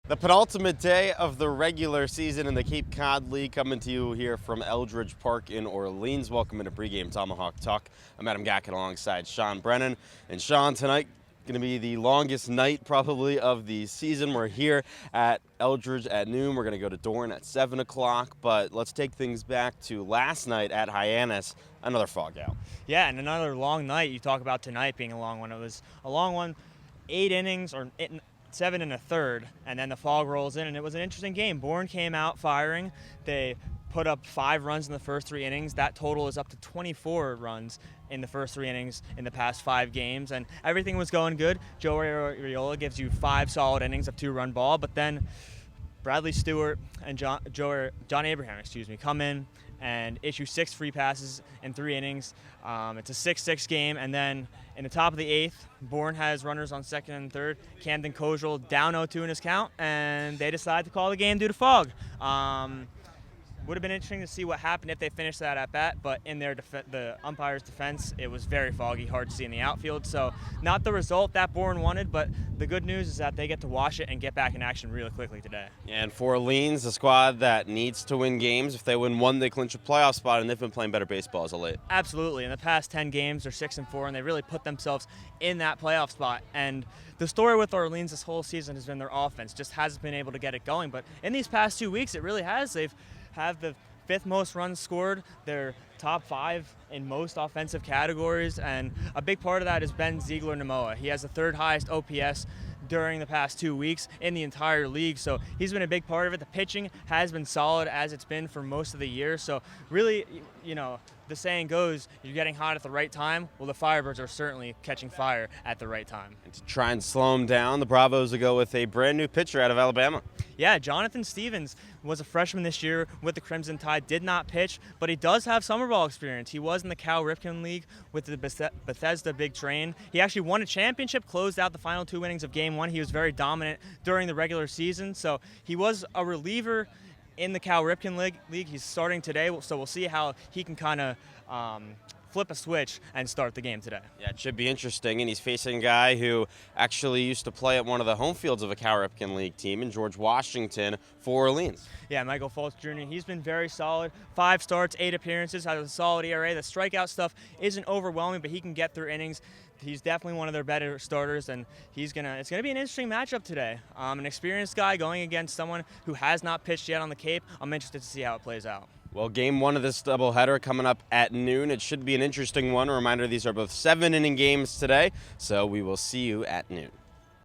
The penultimate day of the regular season in the Cape Cod League, coming to you here from Eldridge Park in Orleans. Welcome into Pregame Tomahawk Talk. I'm Adam Gacken alongside Sean Brennan. And Sean, tonight going to be the longest night probably of the season. We're here at Eldridge at noon. We're going to go to Dorn at 7 o'clock. But let's take things back to last night at Hyannis. Another fog out. Yeah, and another long night. You talk about tonight being a long one. It was a long one, 8 innings or 7 and a third, and then the fog rolls in, and it was an interesting game. Bourne came out firing. They put up 5 runs in the first 3 innings. That total is up to 24 runs in the first 3 innings in the past 5 games, and everything was going good. Joe Arriola gives you 5 solid innings of 2-run ball, but then Bradley Stewart and John Abraham, come in and issue 6 free passes in 3 innings. It's a 6-6 game, and then in the top of the 8th, Bourne has runners on second and third. Camden Kojal down 0-2 in his count, and they decide to call the game due to fog. Would have been interesting to see what happened if they finished that at bat, but in the umpire's defense, it was very foggy, hard to see in the outfield. So not the result that Bourne wanted, but the good news is that they get to wash it and get back in action really quickly today. And for Orleans, a squad that needs to win games. If they win one, they clinch a playoff spot, and they've been playing better baseball as of late. Absolutely. In the past 10 games, they're 6-4, and they really put themselves in that playoff spot. And the story with Orleans this whole season has been their offense. Just hasn't been able to get it going. But in these past 2 weeks, it really has. They've have the 5th most runs scored. They're top 5 in most offensive categories, and a big part of that is Ben Ziegler-Namoa. He has the 3rd highest OPS during the past 2 weeks in the entire league, so he's been a big part of it. The pitching has been solid as it's been for most of the year, so really, the saying goes, you're getting hot at the right time. Well, the Firebirds are certainly catching fire at the right time. And to try and slow them down, the Bravos will go with a brand new pitcher out of Alabama. Yeah, Jonathan Stevens was a freshman this year with the Crimson Tide, did not pitch, but he does have summer ball experience. He was in the Cal Ripken League with the Bethesda Big Train. He actually won a championship, closed out the final 2 innings of Game 1. He was very dominant during the regular season, so he was a reliever in the Cal Ripken League. He's starting today, so we'll see how he can kind of flip a switch and start the game today. Yeah, it should be interesting, and he's facing a guy who actually used to play at one of the home fields of a Cal Ripken League team in George Washington for Orleans. Yeah, Michael Fultz Jr., he's been very solid. 5 starts, 8 appearances, has a solid ERA. The strikeout stuff isn't overwhelming, but he can get through innings. He's definitely one of their better starters, and it's gonna be an interesting matchup today. An experienced guy going against someone who has not pitched yet on the Cape. I'm interested to see how it plays out. Well, game 1 of this doubleheader coming up at noon. It should be an interesting one. A reminder, these are both 7-inning games today, so we will see you at noon.